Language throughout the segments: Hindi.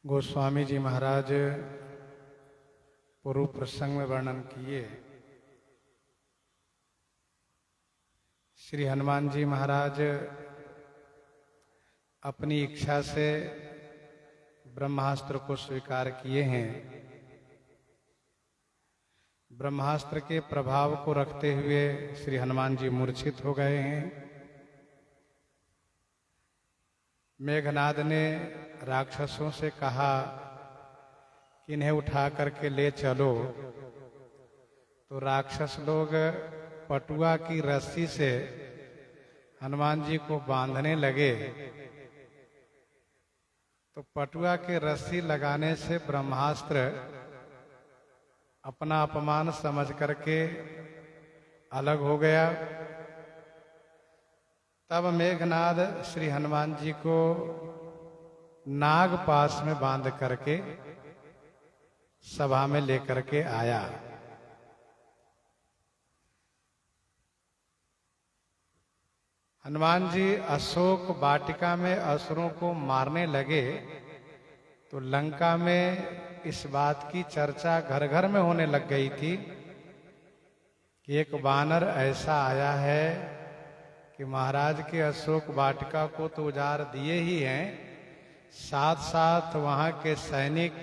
गोस्वामी जी महाराज पूर्व प्रसंग में वर्णन किए। श्री हनुमान जी महाराज अपनी इच्छा से ब्रह्मास्त्र को स्वीकार किए हैं। ब्रह्मास्त्र के प्रभाव को रखते हुए श्री हनुमान जी मूर्छित हो गए हैं। मेघनाद ने राक्षसों से कहा कि इन्हें उठा करके ले चलो, तो राक्षस लोग पटुआ की रस्सी से हनुमान जी को बांधने लगे। तो पटुआ के रस्सी लगाने से ब्रह्मास्त्र अपना अपमान समझ करके अलग हो गया। तब मेघनाद श्री हनुमान जी को नाग पास में बांध करके सभा में लेकर के आया। हनुमान जी अशोक वाटिका में असुरों को मारने लगे तो लंका में इस बात की चर्चा घर घर में होने लग गई थी कि एक वानर ऐसा आया है कि महाराज के अशोक वाटिका को तो उजाड़ दिए ही हैं, साथ साथ वहां के सैनिक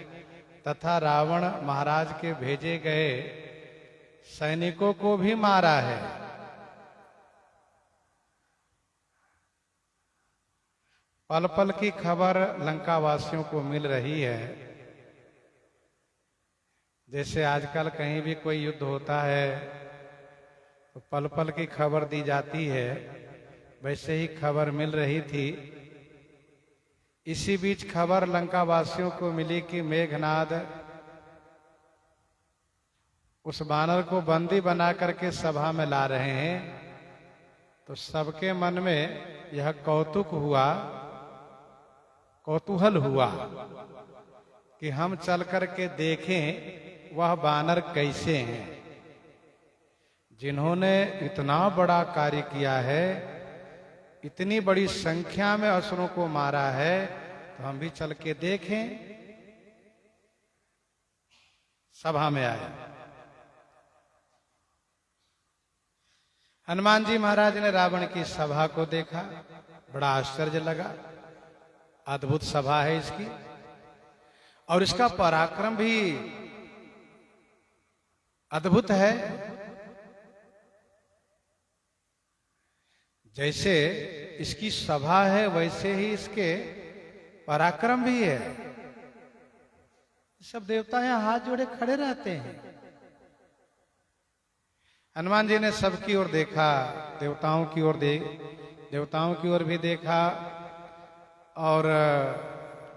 तथा रावण महाराज के भेजे गए सैनिकों को भी मारा है। पल पल की खबर लंका वासियों को मिल रही है। जैसे आजकल कहीं भी कोई युद्ध होता है तो पल पल की खबर दी जाती है, वैसे ही खबर मिल रही थी। इसी बीच खबर लंका वासियों को मिली कि मेघनाद उस वानर को बंदी बना करके सभा में ला रहे हैं। तो सबके मन में यह कौतूहल हुआ कि हम चल करके देखें वह वानर कैसे हैं। जिन्होंने इतना बड़ा कार्य किया है, इतनी बड़ी संख्या में असुरों को मारा है, तो हम भी चल के देखें। सभा में आए। हनुमान जी महाराज ने रावण की सभा को देखा, बड़ा आश्चर्य लगा। अद्भुत सभा है इसकी, और इसका पराक्रम भी अद्भुत है। जैसे इसकी सभा है वैसे ही इसके पराक्रम भी है। सब देवता यहां हाथ जोड़े खड़े रहते हैं। हनुमान जी ने सबकी ओर देखा, देवताओं की ओर भी देखा, और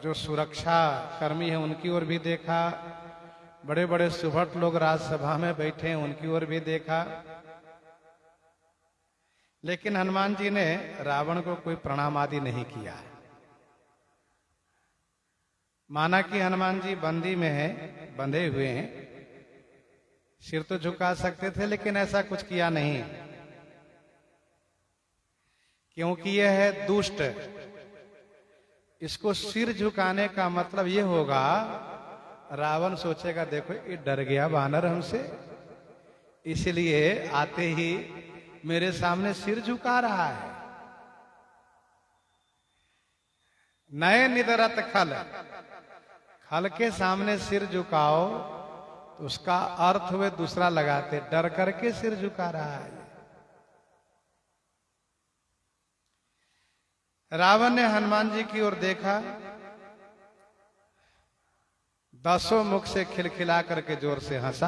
जो सुरक्षा कर्मी है उनकी ओर भी देखा। बड़े बड़े सुभट लोग राजसभा में बैठे हैं, उनकी ओर भी देखा। लेकिन हनुमान जी ने रावण को कोई प्रणाम आदि नहीं किया। माना कि हनुमान जी बंदी में हैं, बंधे हुए हैं, सिर तो झुका सकते थे, लेकिन ऐसा कुछ किया नहीं, क्योंकि यह है दुष्ट। इसको सिर झुकाने का मतलब यह होगा, रावण सोचेगा देखो ये डर गया वानर हमसे, इसलिए आते ही मेरे सामने सिर झुका रहा है। नए निदरत खल के सामने सिर झुकाओ तो उसका अर्थ वे दूसरा लगाते, डर करके सिर झुका रहा है। रावण ने हनुमान जी की ओर देखा, दसों मुख से खिलखिला करके जोर से हंसा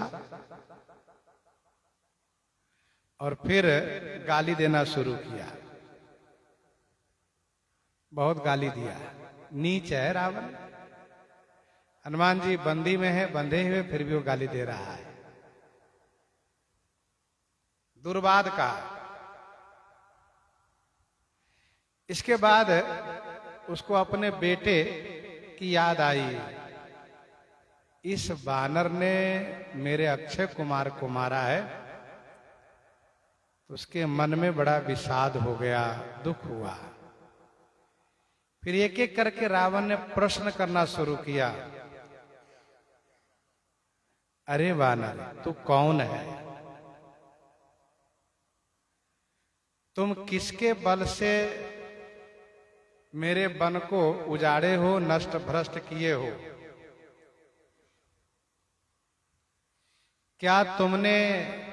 और फिर गाली देना शुरू किया। बहुत गाली दिया। नीच है रावण। हनुमान जी बंदी में है, बंधे हुए, फिर भी वो गाली दे रहा है। दुर्वाद का। इसके बाद उसको अपने बेटे की याद आई। इस वानर ने मेरे अक्षय कुमार को मारा है, तो उसके मन में बड़ा विषाद हो गया, दुख हुआ। फिर एक एक करके रावण ने प्रश्न करना शुरू किया। अरे वानर, तू कौन है? तुम किसके बल से मेरे वन को उजाड़े हो, नष्ट भ्रष्ट किए हो? क्या तुमने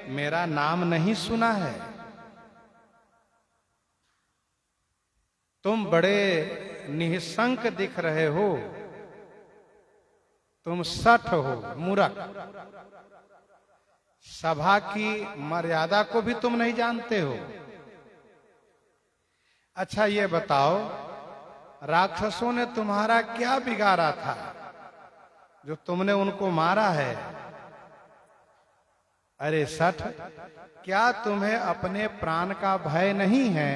मेरा नाम नहीं सुना है? तुम बड़े निःशंक दिख रहे हो, तुम सठ हो, मूर्ख। सभा की मर्यादा को भी तुम नहीं जानते हो। अच्छा ये बताओ, राक्षसों ने तुम्हारा क्या बिगाड़ा था जो तुमने उनको मारा है? अरे सठ, क्या तुम्हें अपने प्राण का भय नहीं है?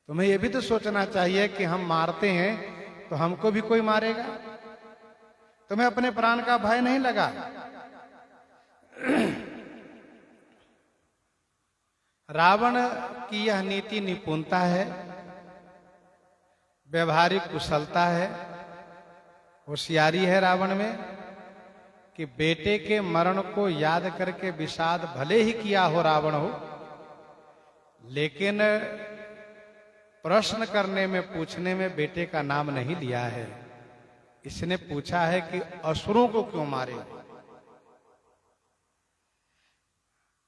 तुम्हें यह भी तो सोचना चाहिए कि हम मारते हैं तो हमको भी कोई मारेगा। तुम्हें अपने प्राण का भय नहीं लगा? रावण की यह नीति निपुणता है, व्यवहारिक कुशलता है, होशियारी है रावण में कि बेटे के मरण को याद करके विषाद भले ही किया हो रावण हो, लेकिन प्रश्न करने में, पूछने में बेटे का नाम नहीं लिया है। इसने पूछा है कि असुरों को क्यों मारे।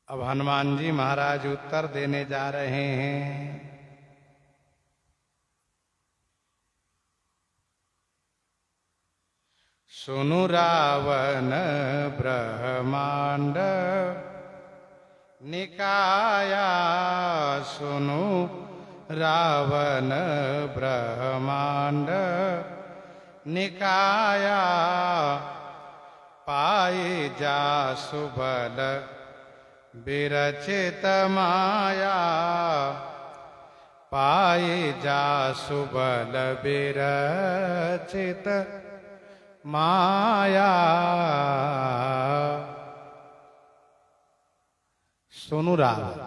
अब हनुमान जी महाराज उत्तर देने जा रहे हैं। सुनु रावण ब्रह्मांड निकाया, सुनु रावण ब्रह्मांड निकाया, पाए जा सुबल विरचित माया, पाए जा सुबल विरचित माया। सुनु रावण,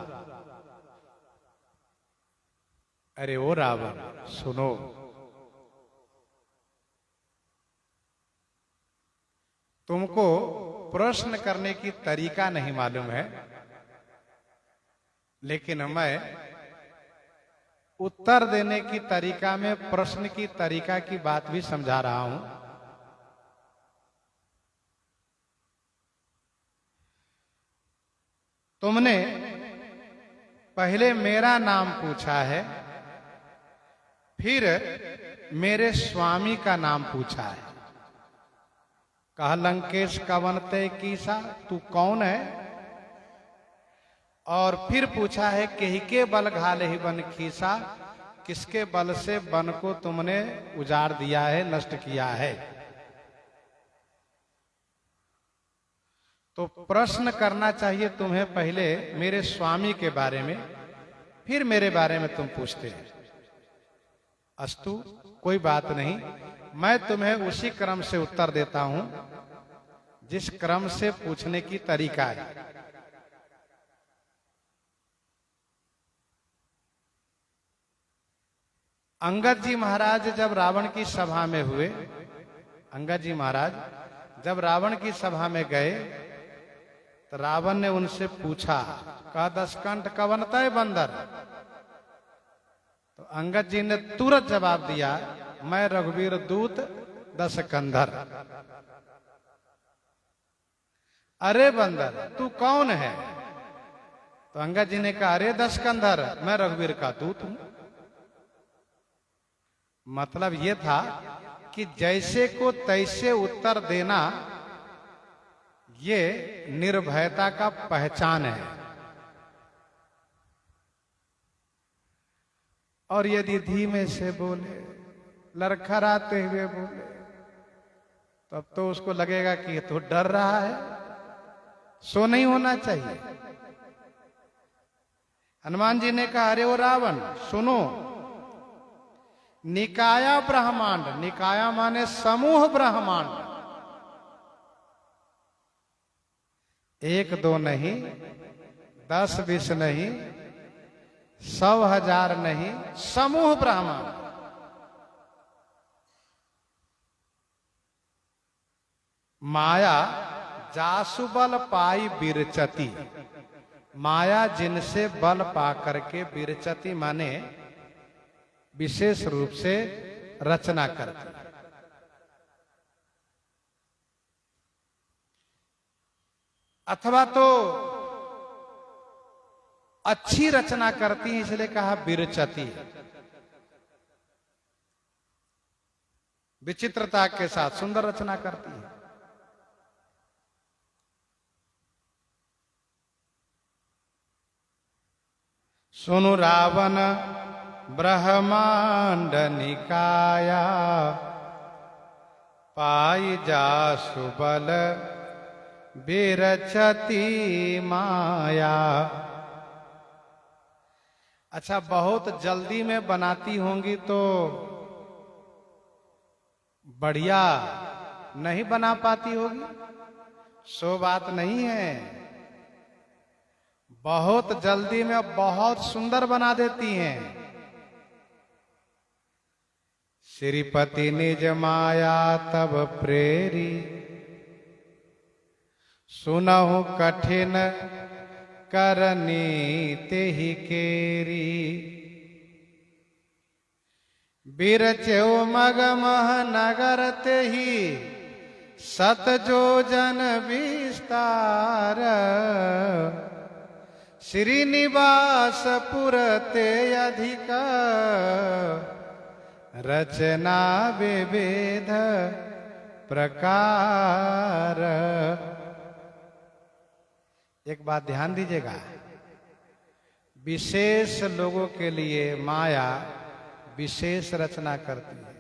अरे ओ रावण सुनो, तुमको प्रश्न करने की तरीका नहीं मालूम है, लेकिन मैं उत्तर देने की तरीका में प्रश्न की तरीका की बात भी समझा रहा हूं। तुमने पहले मेरा नाम पूछा है, फिर मेरे स्वामी का नाम पूछा है। कहा लंकेश कवनते कीसा, तू कौन है? और फिर पूछा है कि के बल घाले ही वन खीसा, किसके बल से वन को तुमने उजाड़ दिया है, नष्ट किया है। तो प्रश्न करना चाहिए तुम्हें पहले मेरे स्वामी के बारे में, फिर मेरे बारे में तुम पूछते हैं। अस्तु, कोई बात नहीं, मैं तुम्हें उसी क्रम से उत्तर देता हूं जिस क्रम से पूछने की तरीका है। अंगद जी महाराज जब रावण की सभा में हुए, अंगद जी महाराज जब रावण की सभा में गए तो रावण ने उनसे पूछा, कहा दशकंठ कवनतय बंदर? तो अंगद जी ने तुरंत जवाब दिया, मैं रघुवीर दूत दशकंधर। अरे बंदर तू कौन है? तो अंगद जी ने कहा, अरे दशकंधर, मैं रघुवीर का दूत हूं। मतलब यह था कि जैसे को तैसे उत्तर देना ये निर्भयता का पहचान है। और यदि धीमे से बोले, लड़खड़ाते हुए बोले, तब तो उसको लगेगा कि ये तो डर रहा है। सो नहीं होना चाहिए। हनुमान जी ने कहा, अरे वो रावण सुनो, निकाया ब्रह्मांड, निकाया माने समूह ब्रह्मांड, एक दो नहीं 10 20 नहीं, 100 1000 नहीं, समूह ब्रह्मांड। माया जासु बल पाई बिरचती, माया जिनसे बल पा करके बिरचती माने विशेष रूप से रचना करती। अथवा तो अच्छी रचना करती है, इसलिए कहा बिरचती, विचित्रता के साथ सुंदर रचना करती है। सुनु रावण ब्रह्मांड निकाया, पाई जासु बल बिरचती माया। अच्छा, बहुत जल्दी में बनाती होंगी तो बढ़िया नहीं बना पाती होगी, सो बात नहीं है। बहुत जल्दी में बहुत सुंदर बना देती हैं। श्रीपति निज माया तब प्रेरी, सुनहु कठिन करनी तेहि केरी। बिरचेउ मगमह नगर तेहि, सत जोजन विस्तार। श्रीनिवास पुरते अधिक, रचना विविध प्रकार। एक बात ध्यान दीजिएगा, विशेष लोगों के लिए माया विशेष रचना करती है,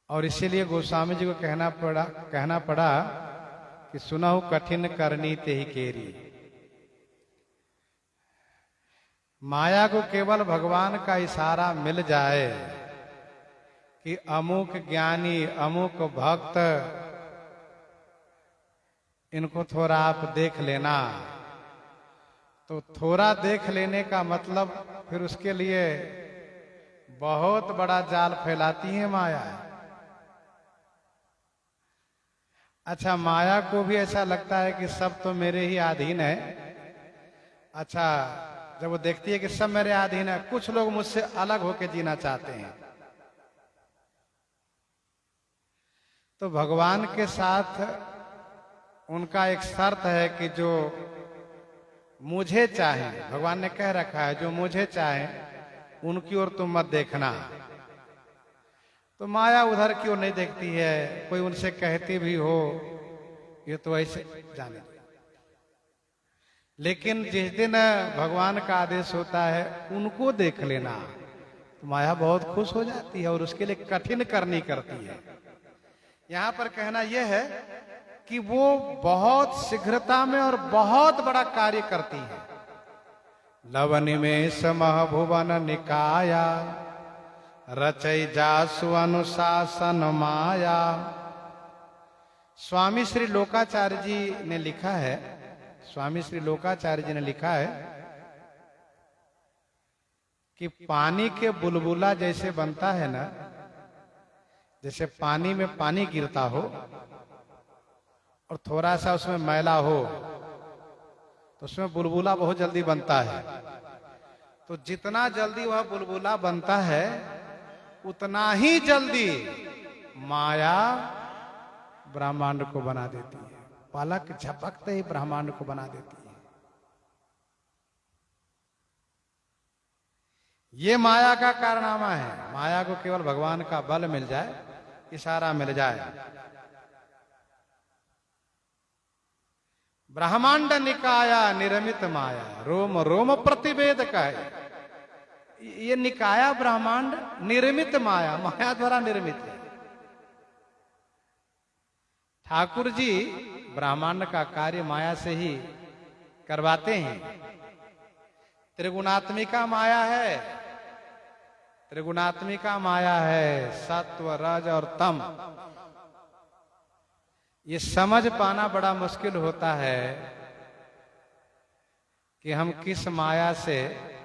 और इसीलिए गोस्वामी जी को कहना पड़ा कि सुनहु कठिन करनी तेहि केरी। माया को केवल भगवान का इशारा मिल जाए कि अमुक ज्ञानी अमुक भक्त, इनको थोड़ा आप देख लेना, तो थोड़ा देख लेने का मतलब फिर उसके लिए बहुत बड़ा जाल फैलाती है माया। अच्छा, माया को भी ऐसा लगता है कि सब तो मेरे ही अधीन है। अच्छा, जब वो देखती है कि सब मेरे अधीन है, कुछ लोग मुझसे अलग होकर जीना चाहते हैं, तो भगवान के साथ उनका एक शर्त है कि जो मुझे चाहे, भगवान ने कह रखा है जो मुझे चाहे उनकी ओर तुम मत देखना। तो माया उधर क्यों नहीं देखती है, कोई उनसे कहती भी हो ये तो ऐसे जाने। लेकिन जिस दिन भगवान का आदेश होता है उनको देख लेना, तो माया बहुत खुश हो जाती है और उसके लिए कठिन करनी करती है। यहां पर कहना यह है कि वो बहुत शीघ्रता में और बहुत बड़ा कार्य करती है। लवनिमेष महभुवन निकाया, रचई जासु अनुशासन माया। स्वामी श्री लोकाचार्य जी ने लिखा है, स्वामी श्री लोकाचार्य जी ने लिखा है कि पानी के बुलबुला जैसे बनता है ना, जैसे पानी में पानी गिरता हो और थोड़ा सा उसमें मैला हो तो उसमें बुलबुला बहुत जल्दी बनता है। तो जितना जल्दी वह बुलबुला बनता है उतना ही जल्दी माया ब्रह्मांड को बना देती है। पलक झपकते ही ब्रह्मांड को बना देती है। ये माया का कारनामा है। माया को केवल भगवान का बल मिल जाए, इशारा मिल जाए। ब्रह्मांड निकाया निर्मित माया, रोम रोम प्रतिवेद का है। ये निकाया ब्रह्मांड निर्मित माया, माया द्वारा निर्मित है। ठाकुर जी ब्रह्मांड का कार्य माया से ही करवाते हैं। त्रिगुणात्मिका माया है, त्रिगुणात्मिका माया है, सत्व रज और तम। ये समझ पाना बड़ा मुश्किल होता है कि हम किस माया से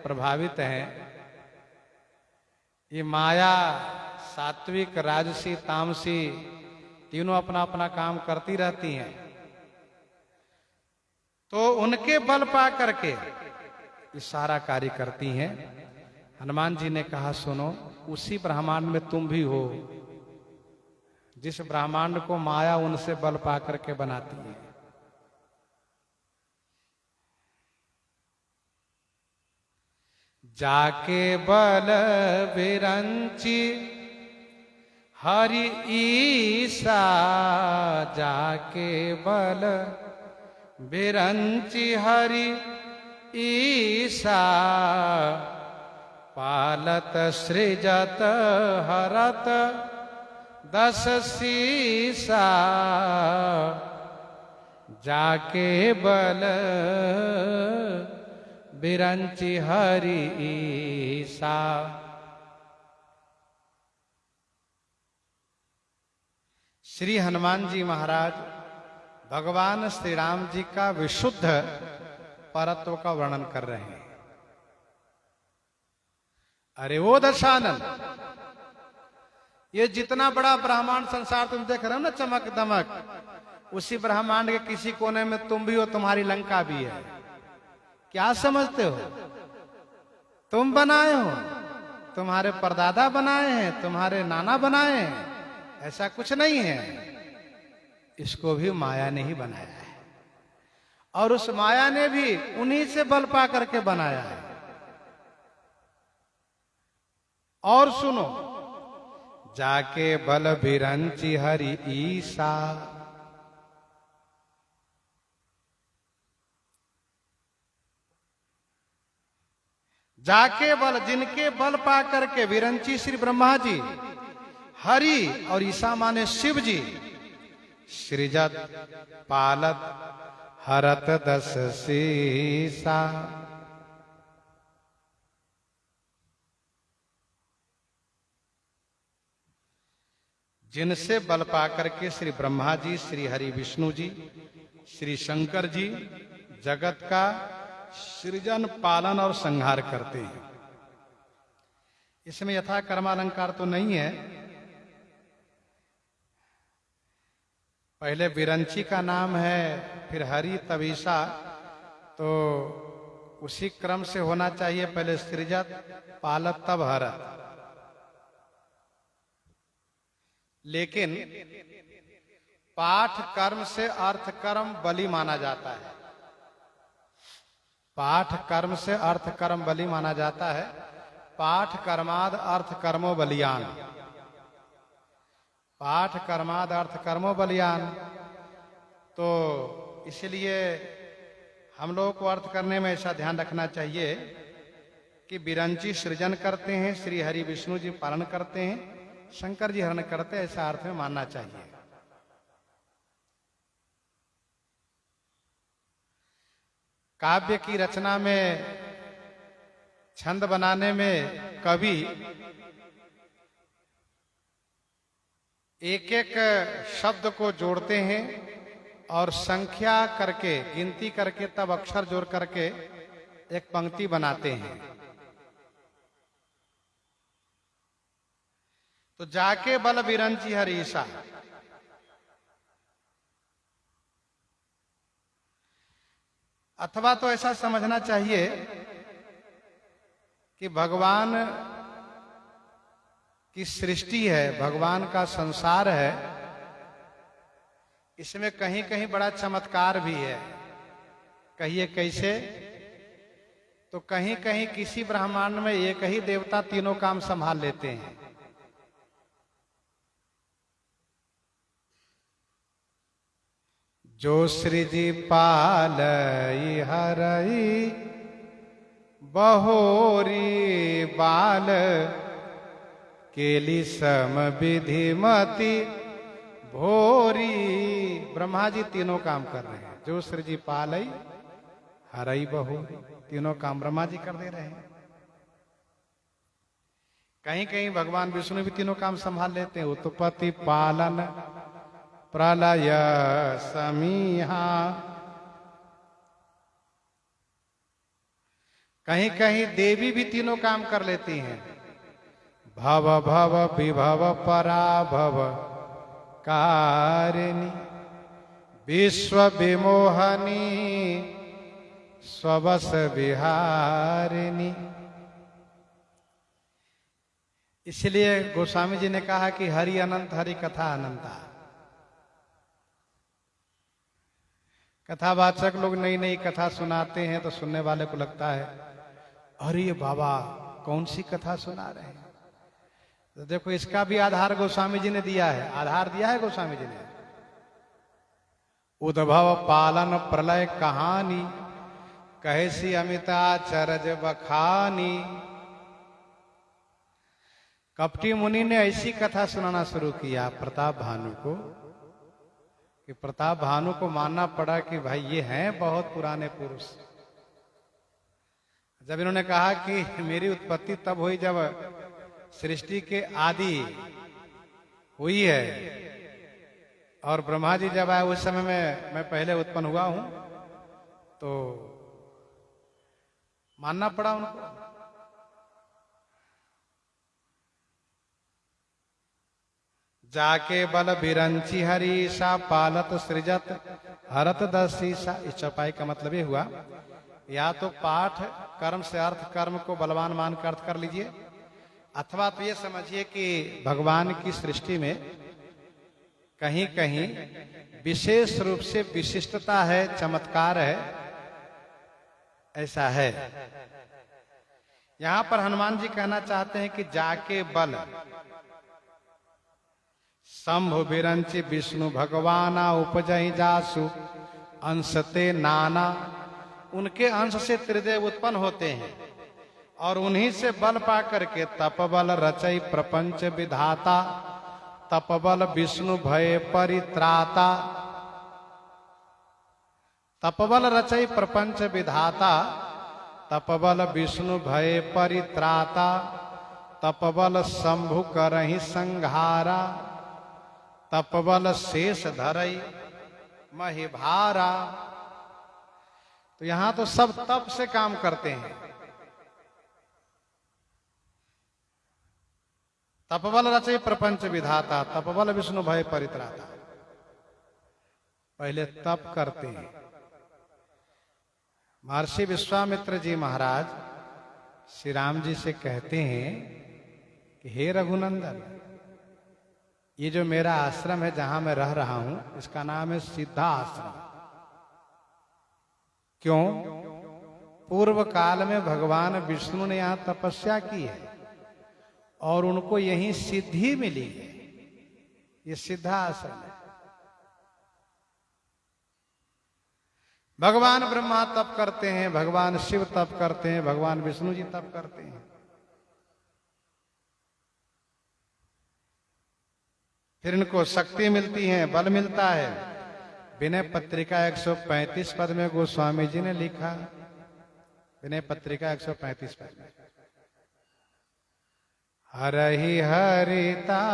प्रभावित हैं। ये माया सात्विक, राजसी, तामसी तीनों अपना अपना काम करती रहती हैं। तो उनके बल पा करके ये सारा कार्य करती हैं। हनुमान जी ने कहा सुनो, उसी ब्रह्मांड में तुम भी हो, जिस ब्रह्मांड को माया उनसे बल पा करके बनाती है। जाके बल विरंची हरि ईसा, जाके बल विरंची हरि ईसा, पालत सृजत हरत दस सीसा, जाके बल विरंची हरि ईसा। श्री हनुमान जी महाराज भगवान श्री राम जी का विशुद्ध परत्व का वर्णन कर रहे हैं। अरे वो दशानन, ये जितना बड़ा ब्रह्मांड संसार तुम देख रहे हो ना, चमक दमक, उसी ब्रह्मांड के किसी कोने में तुम भी हो, तुम्हारी लंका भी है। क्या समझते हो? तुम बनाए हो, तुम्हारे परदादा बनाए हैं, तुम्हारे नाना बनाए हैं, ऐसा कुछ नहीं है। इसको भी माया ने ही बनाया है, और उस माया ने भी उन्हीं से बल पा करके बनाया है। और सुनो, जाके बल विरंची हरि ईसा, जाके बल, जिनके बल पा करके विरंची श्री ब्रह्मा जी, हरि और ईसा माने शिव जी, सृजत पालत हरत दस सीसा, जिनसे बल पा करके श्री ब्रह्मा जी, श्री हरि विष्णु जी, श्री शंकर जी जगत का सृजन, पालन और संहार करते हैं। इसमें यथा कर्मालंकार तो नहीं है। पहले विरंची का नाम है, फिर हरि, तब ईसा, तो उसी क्रम से होना चाहिए। पहले सृजत, पालत, तब हरत। लेकिन पाठ कर्म से अर्थ कर्म बलि माना जाता है। पाठ कर्म से अर्थ कर्म बलि माना जाता है। पाठ कर्माद अर्थ कर्मो बलियान, पाठ कर्माद अर्थ कर्मो बलियान। तो इसलिए हम लोगों को अर्थ करने में ऐसा ध्यान रखना चाहिए कि विरंची सृजन करते हैं, श्री हरि विष्णु जी पालन करते हैं, शंकर जी हरण करते हैं, ऐसा अर्थ में मानना चाहिए। काव्य की रचना में, छंद बनाने में कवि एक एक शब्द को जोड़ते हैं और संख्या करके, गिनती करके, तब अक्षर जोड़ करके एक पंक्ति बनाते हैं। तो जाके बल विरंची हरि ईसा, अथवा तो ऐसा समझना चाहिए कि भगवान की सृष्टि है, भगवान का संसार है, इसमें कहीं कहीं बड़ा चमत्कार भी है। कहिए कैसे? तो कहीं कहीं किसी ब्रह्मांड में एक ही देवता तीनों काम संभाल लेते हैं। जो सृजि पालई हरई बहोरी बाल, केली सम विधिमति भोरी। ब्रह्मा जी तीनों काम कर रहे हैं। जो सृजि पालई हरई बहोरी, तीनों काम ब्रह्मा जी कर दे रहे हैं। कहीं कहीं भगवान विष्णु भी तीनों काम संभाल लेते हैं। उत्पत्ति, पालन, प्रलय, समीहा। कहीं कहीं देवी भी तीनों काम कर लेती हैं। भव भव विभव पराभव कारिणी विश्व विमोहनी स्वबस विहारिणी। इसलिए गोस्वामी जी ने कहा कि हरि अनंत हरि कथा अनंता। कथावाचक लोग नई नई कथा सुनाते हैं तो सुनने वाले को लगता है अरे बाबा कौन सी कथा सुना रहे हैं। तो देखो इसका भी आधार गोस्वामी जी ने दिया है। आधार दिया है गोस्वामी जी ने। उद्भव पालन प्रलय कहानी कहसी अमिताचरज बखानी। कपटी मुनि ने ऐसी कथा सुनाना शुरू किया प्रताप भानु को कि प्रताप भानु को मानना पड़ा कि भाई ये हैं बहुत पुराने पुरुष। जब इन्होंने कहा कि मेरी उत्पत्ति तब हुई जब सृष्टि के आदि हुई है और ब्रह्मा जी जब आए उस समय में मैं पहले उत्पन्न हुआ हूं, तो मानना पड़ा उनको। जाके बल बिरंची हरीशा पालत सृजत हरत दशीसा। इस चौपाई का मतलब ये हुआ या तो पाठ कर्म से अर्थ कर्म को बलवान मान कर अर्थ कर लीजिए, अथवा तो ये समझिए कि भगवान की सृष्टि में कहीं कहीं विशेष रूप से विशिष्टता है, चमत्कार है, ऐसा है। यहां पर हनुमान जी कहना चाहते हैं कि जाके बल शंभु बिरंची विष्णु भगवाना उपजहि जासु अंशते नाना। उनके अंश से त्रिदेव उत्पन्न होते हैं और उन्हीं से बल पा करके तपबल रचई प्रपंच विधाता तपबल विष्णु भय परित्राता। तपबल रचई प्रपंच विधाता तपबल विष्णु भय परित्राता तपबल शंभु करहि संहारा तपबल शेष धरई महिभारा। तो यहां तो सब तप से काम करते हैं। तपबल रचय प्रपंच विधाता तपबल विष्णु भय परित्राता। पहले तप करते हैं। महर्षि विश्वामित्र जी महाराज श्री राम जी से कहते हैं कि हे रघुनंदन, ये जो मेरा आश्रम है जहां मैं रह रहा हूं इसका नाम है सिद्धा आश्रम। क्यों? पूर्व काल में भगवान विष्णु ने यहां तपस्या की है और उनको यही सिद्धि मिली है। ये सिद्धा आश्रम है। भगवान ब्रह्मा तप करते हैं, भगवान शिव तप करते हैं, भगवान विष्णु जी तप करते हैं। फिर इनको शक्ति मिलती है, बल मिलता है। विनय पत्रिका 135 पद में गोस्वामी जी ने लिखा, विनय पत्रिका 135 पद में, हरहि हरिता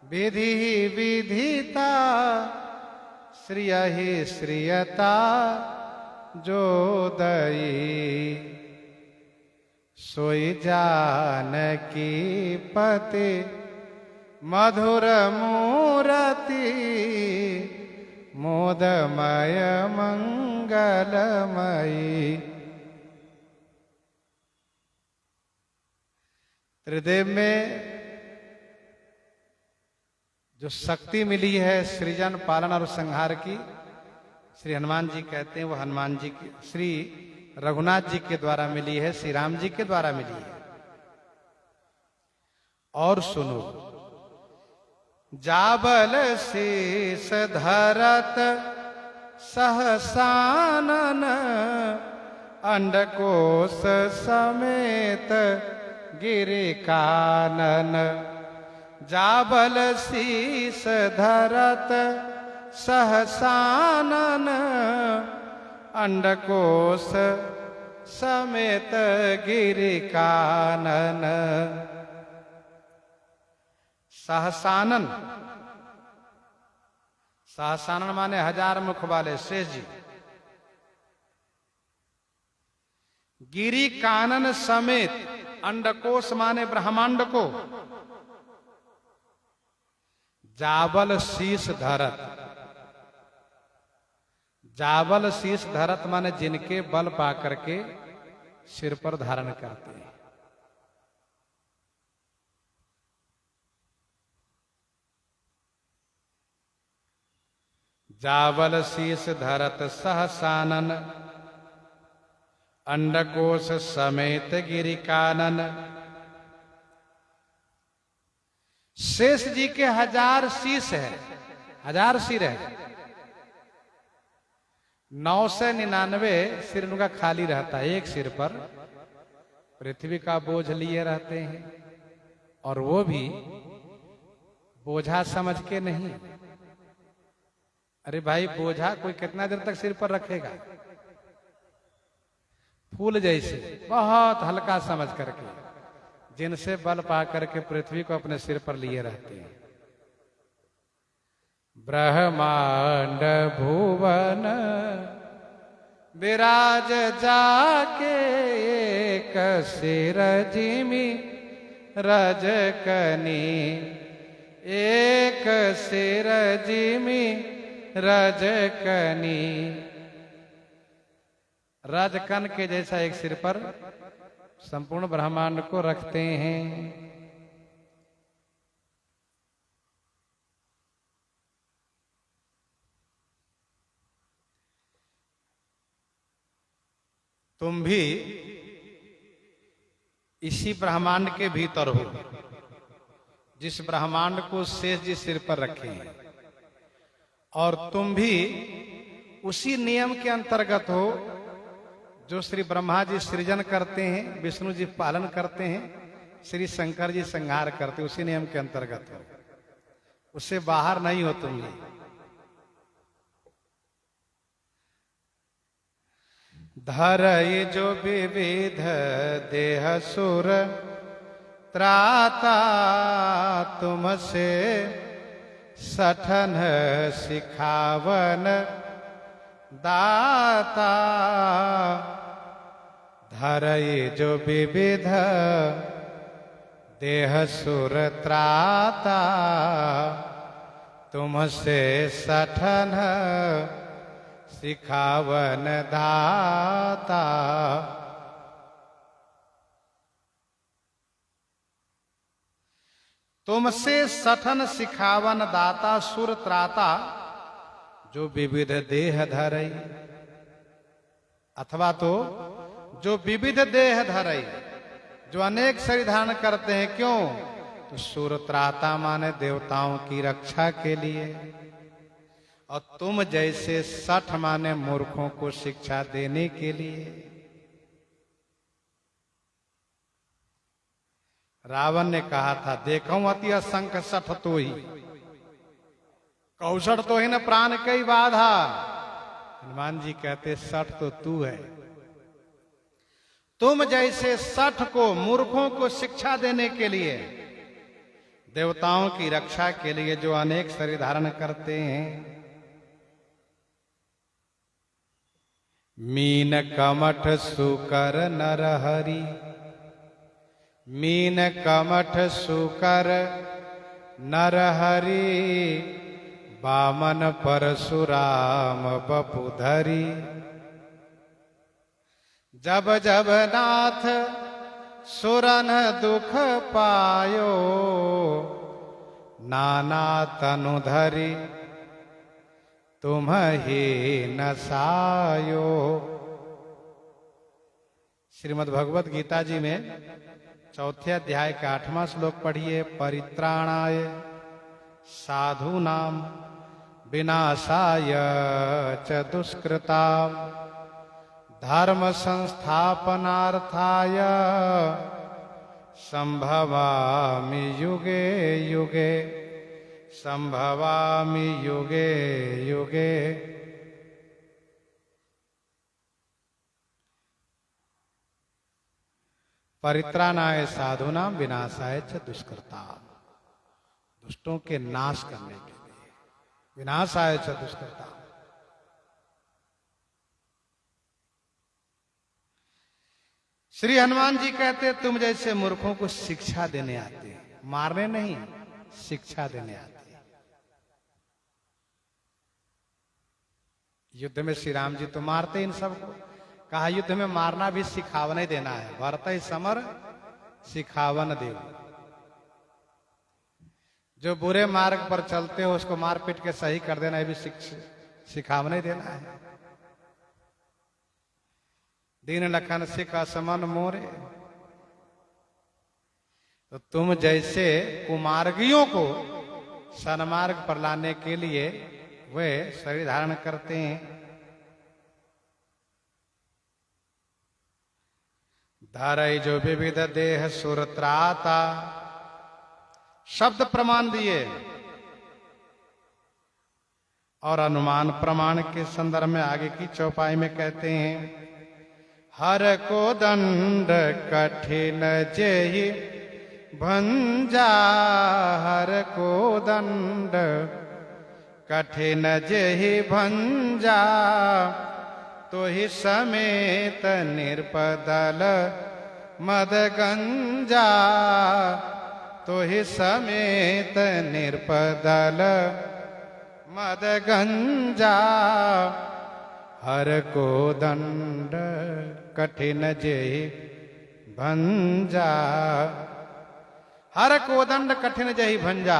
विधि विधिता श्रियहि श्रियता जो दई सोई जानकी पति मधुर मूरति मोदमय मंगलमयी। त्रिदेव में जो शक्ति मिली है सृजन पालन और संहार की, श्री हनुमान जी कहते हैं वो हनुमान जी की, श्री रघुनाथ जी के द्वारा मिली है, श्री राम जी के द्वारा मिली है। और सुनो, जाबल शीस धरत सहसानन अंडकोश समेत गिरि कानन। जाबल शीस धरत सहसानन अंडकोश समेत गिरि कानन। सहसानन, सहसानन माने हजार मुख वाले शेष जी। गिरी कानन समेत, अंडकोश माने ब्रह्मांड को, जाबल शीश धरत। जाबल शीश धरत माने जिनके बल पाकर के सिर पर धारण करते हैं। जाबल शीश धरत सहसानन, अंडकोश समेत गिरि कानन। शेष जी के 1000 शीश है, 1000 सिर है। 999 सिर उनका खाली रहता है। एक सिर पर पृथ्वी का बोझ लिए रहते हैं, और वो भी बोझा समझ के नहीं। अरे भाई, बोझा कोई कितना देर तक सिर पर रखेगा? फूल जैसे, बहुत हल्का समझ करके, जिनसे बल पा करके पृथ्वी को अपने सिर पर लिए रहते हैं। ब्रह्मांड भुवन विराज जाके, एक सिर जिमि रजकनी, एक सिर जिमि रजकनी। राजकन के जैसा एक सिर पर संपूर्ण ब्रह्मांड को रखते हैं। तुम भी इसी ब्रह्मांड के भीतर हो, जिस ब्रह्मांड को शेष जी सिर पर रखे हैं, और तुम भी उसी नियम के अंतर्गत हो जो श्री ब्रह्मा जी सृजन करते हैं, विष्णु जी पालन करते हैं, श्री शंकर जी संहार करते, उसी नियम के अंतर्गत हो। उससे बाहर नहीं हो तुम। धरई जो विविध देह सुर त्राता, तुमसे सठन सिखावन दाता। धरई जो विविध देह सुर त्राता, तुमसे सठन सिखावन दाता। तुमसे सठन सिखावन दाता, सुर त्राता, जो विविध देह धरई, अथवा तो जो विविध देह धरई, जो अनेक शरीर धारण करते हैं। क्यों? तो सुर त्राता माने देवताओं की रक्षा के लिए, और तुम जैसे 60 माने मूर्खों को शिक्षा देने के लिए। रावण ने कहा था, देखो अति असंख 60 तो ही, कौशल तो ही न प्राण कई बाधा। हनुमान जी कहते 60 तो तू है। तुम जैसे 60 को, मूर्खों को शिक्षा देने के लिए, देवताओं की रक्षा के लिए जो अनेक शरीर धारण करते हैं। मीन कमठ सुकर नरहरि, मीन कमठ सुकर नरहरि, वामन परशुराम बपुधरी। जब जब नाथ सुरन दुख पायो, नाना तनु धरी, तुम ही नसायो। श्रीमद् भगवत गीता जी में 4थे अध्याय का 8वां श्लोक पढ़िए। परित्राणाय साधूनाम विनाशाय च दुष्कृताम, धर्म संस्थापनार्थाय संभवामि युगे युगे, संभवामि युगे युगे। परित्राणाय साधूनाम विनाशाय च दुष्कृताम, दुष्टों के नाश करने के लिए। विनाशाय च दुष्कृताम, श्री हनुमान जी कहते तुम जैसे मूर्खों को शिक्षा देने आते हैं, मारने नहीं, शिक्षा देने आते हैं। युद्ध में श्री राम जी तो मारते इन सबको, कहा युद्ध में मारना भी सिखावने देना है। भरत समर सिखावन देव, जो बुरे मार्ग पर चलते हो उसको मार पीट के सही कर देना, है भी सिखावने देना है। दीन लखन सिख असमन मोरे, तो तुम जैसे कुमार्गियों को सन्मार्ग पर लाने के लिए वे शरीर धारण करते हैं। धारई जो विविध देह सुरत्राता, शब्द प्रमाण दिए और अनुमान प्रमाण के संदर्भ में आगे की चौपाई में कहते हैं, हर को दंड कठिन जेहि भंजा, हर को दंड कठिन जेहि भंजा, तो ही समेत निरपदल मद गंजा, तो ही समेत निरपदल मद गंजा, हर को दंड कठिन जेहि भंजा। हर को दंड कठिन जेहि भंजा,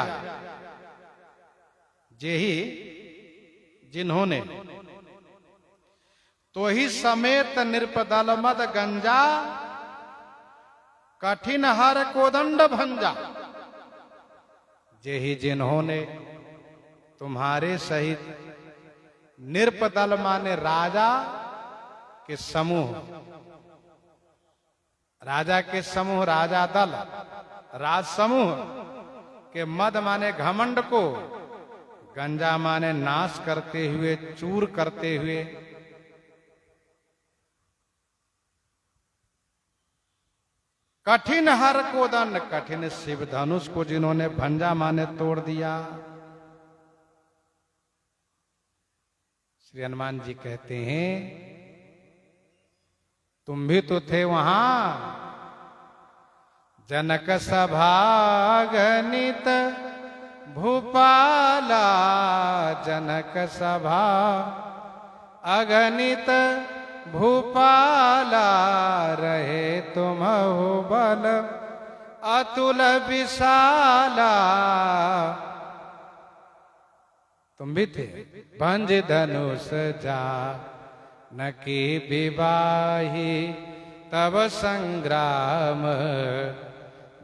जेहि जिन्होंने, तो ही समेत निरपदल मद गंजा, कठिन हर को दंड भंजा। जेहि जिन्होंने तुम्हारे सहित, निरपदल माने राजा के समूह, राजा के समूह, राजा दल, राज समूह के मद माने घमंड को, गंजा माने नाश करते हुए, चूर करते हुए। कठिन हर को दंड, कठिन शिव धनुष को जिन्होंने भंजा माने तोड़ दिया। श्री हनुमान जी कहते हैं तुम भी तो थे वहां, जनक सभा गणित भूपाला, जनक सभा अगणित भूपाला, रहे तुम हो बल अतुल विशाला। तुम भी थे, भंज धनुष जा न की विवाही, तब संग्राम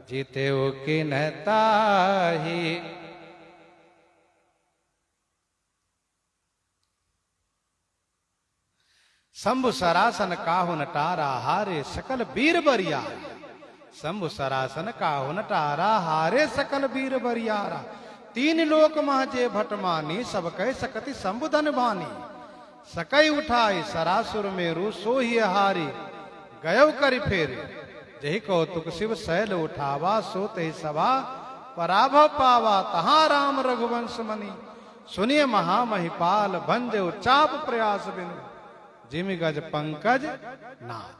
जीते हो कि नताही। शंभु सरासन काहु नटारा, हारे सकल वीर बरियारा। शंभु सरासन काहु नटारा, हारे सकल वीर बरियारा। तीन लोक महजे भटमानी, सब कह सकति शंभुधन भानी। सकई उठाई सरासुर मेरु, सो ही हारी गयो करि फेरु। जहि कौतुक शिव शैल उठावा, सो तहि सभा पराभव पावा। तहाँ राम रघुवंश मणि, सुनिए महामहिपाल। भंज चाप प्रयास बिनु, जिमि गज पंकज नाद।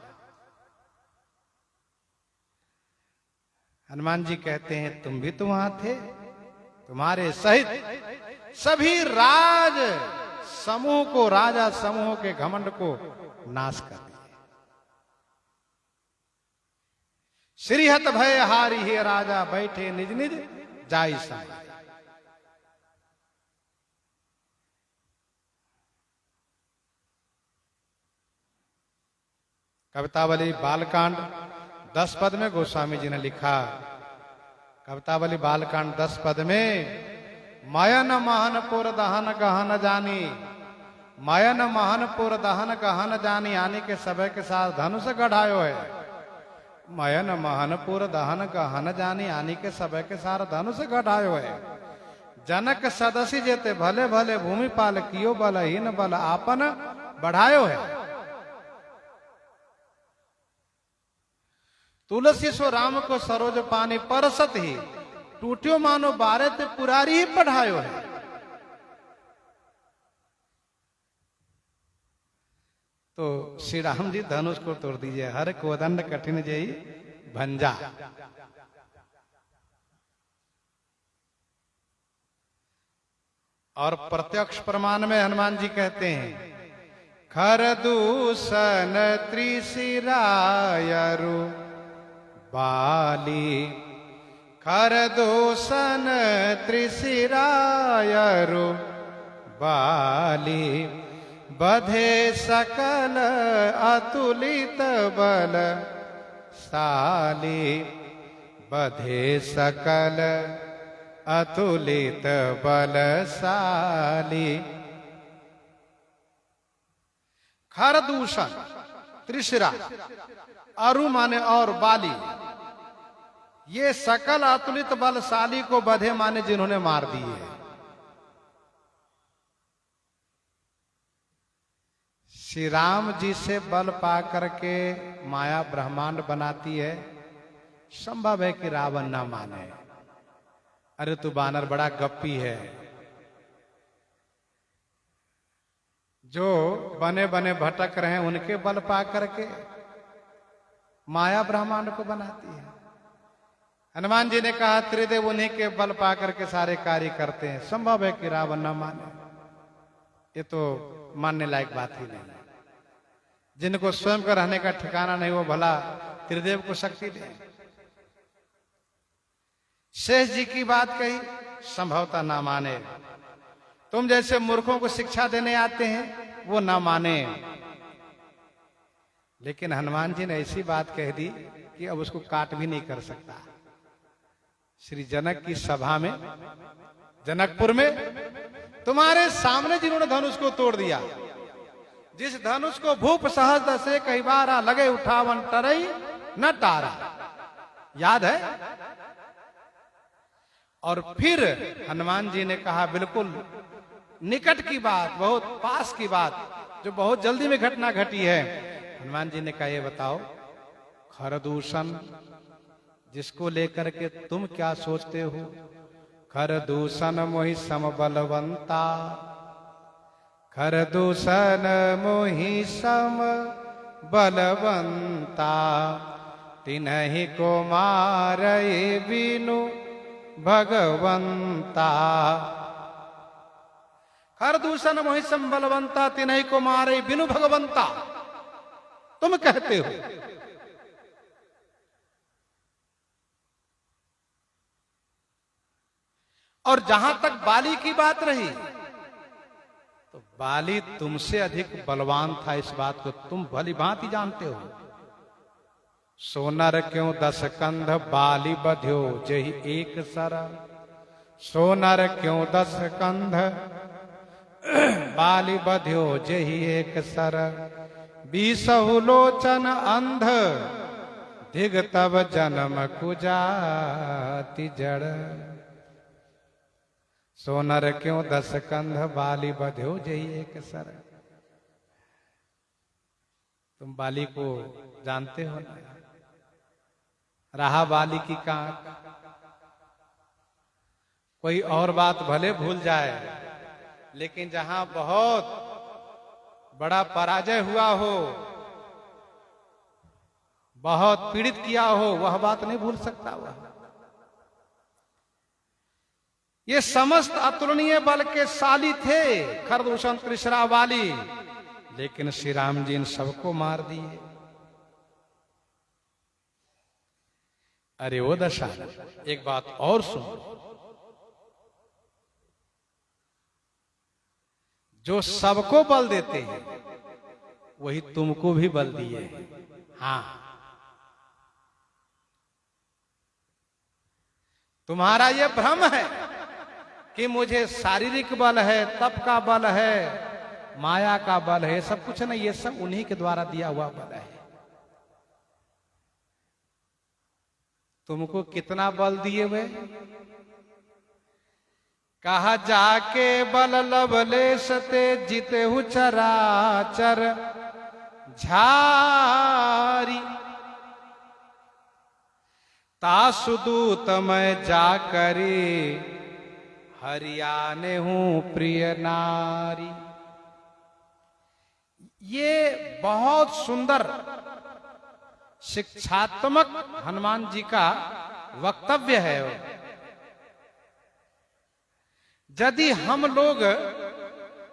हनुमान जी कहते हैं तुम भी तो वहां थे, तुम्हारे सहित सभी राज समूह को, राजा समूह के घमंड को नाश कर दिया। श्रीहत भय हारी हे राजा, बैठे निज निज जाई साई। कवितावली बालकांड 10 पद में गोस्वामी जी ने लिखा। कवितावली बालकांड 10 पद में, मयन महनपुर दहन गहन जानी, मयन महनपुर दहन गहन जानी, यानी के सब के साथ धनुष गढ़ायो है। मयन महनपुर दहन गहन जानी, यानी के सब के साथ धनुष गढ़ायो है। जनक सदसी जेते भले भले, भूमि पाल कियो बलहीन बल आपन बढ़ायो है। तुलसी सो राम को सरोज पानी, परसत ही टूटियो मानो बारे ते पुरारी ही पढ़ायो है। तो श्री राम जी धनुष को तोड़ दीजिए। हर कोदंड कठिन जई भंजा। और प्रत्यक्ष प्रमाण में हनुमान जी कहते हैं, खरदूषण त्रिशिरायरु बाली, खरदूषण त्रिशिरायरु बाली, बधे सकल अतुलित बल साली, बधे सकल अतुलित बलशाली। खरदूषण त्रिशिरा, अरु माने और बाली, ये सकल अतुलित बलशाली को बधे माने जिन्होंने मार दिए। श्री राम जी से बल पा करके माया ब्रह्मांड बनाती है। संभव है कि रावण ना माने, अरे तू बानर बड़ा गप्पी है। जो बने बने भटक रहे हैं उनके बल पा करके माया ब्रह्मांड को बनाती है। हनुमान जी ने कहा त्रिदेव उन्हीं के बल पा करके सारे कार्य करते हैं। संभव है कि रावण न माने, ये तो मानने लायक बात ही नहीं। जिनको स्वयं का रहने का ठिकाना नहीं वो भला त्रिदेव को शक्ति दे। शेष जी की बात कही, संभवतः ना माने। तुम जैसे मूर्खों को शिक्षा देने आते हैं वो ना माने। लेकिन हनुमान जी ने ऐसी बात कह दी कि अब उसको काट भी नहीं कर सकता। श्री जनक की सभा में, जनकपुर में, तुम्हारे सामने जिन्होंने धनुष को तोड़ दिया, जिस धनुष को भूप सहज दसे कई बारा लगे उठावन टरई न टारा, याद है? और फिर हनुमान जी ने कहा बिल्कुल निकट की बात, बहुत पास की बात, जो बहुत जल्दी में घटना घटी है। हनुमान जी ने कहा ये बताओ, खरदूषण जिसको लेकर के तुम क्या सोचते हो? खरदूषण मोहि सम बलवंता, खरदूषण मोहि सम बलवंता, तिन्हि को मारई बिनु भगवंता। खरदूषण मोहि सम बलवंता, तिन्हि को मारई बिनु भगवंता, तुम कहते हो। और जहां तक बाली की बात रही, तो बाली तुमसे अधिक बलवान था, इस बात को तुम भली भांति जानते हो। सोनर क्यों 10 कंध बाली बध्यो जही एक सर, सोनर क्यों 10 कंध बाली बध्यो जही एक सर, 20 लोचन अंध दिग तब जन्म कुजाति जड़। सोनर क्यों 10 कंध बाली बध्यो जही एक सर। तुम बाली को जानते हो ना? रहा बाली की कांख। कोई और बात भले भूल जाए, लेकिन जहां बहुत बड़ा पराजय हुआ हो, बहुत पीड़ित किया हो, वह बात नहीं भूल सकता वह। ये समस्त अतुलनीय बल के शाली थे खरदूषण त्रिशरा वाली, लेकिन श्री राम जी इन सबको मार दिए। अरे ओ दशा, एक बात और सुनो, जो सबको बल देते हैं वही तुमको भी बल दिए हैं। हाँ, तुम्हारा ये भ्रम है कि मुझे शारीरिक बल है, तप का बल है, माया का बल है, सब कुछ नहीं, ये सब उन्हीं के द्वारा दिया हुआ बल है। तुमको कितना बल दिए हुए? कहा जाके बल लवलेश ते जीते हु चराचर झारी, तासुदूत मैं जाकरी हरियाने हूं प्रिय नारी। ये बहुत सुंदर शिक्षात्मक हनुमान जी का वक्तव्य है। यदि हम लोग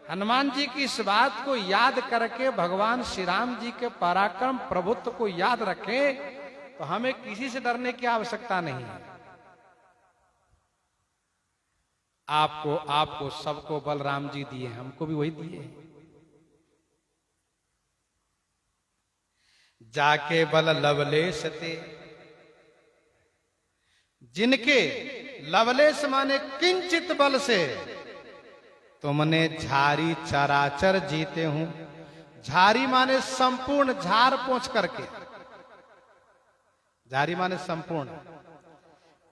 हनुमान जी की इस बात को याद करके भगवान श्री राम जी के पराक्रम प्रभुत्व को याद रखें तो हमें किसी से डरने की आवश्यकता नहीं है। आपको सबको बलराम जी दिए, हमको भी वही दिए। जाके बल लवलेश ते, जिनके लवलेश माने किंचित बल से तुमने झारी चराचर जीते हूं। झारी माने संपूर्ण, झार पहुंच करके, झारी माने संपूर्ण,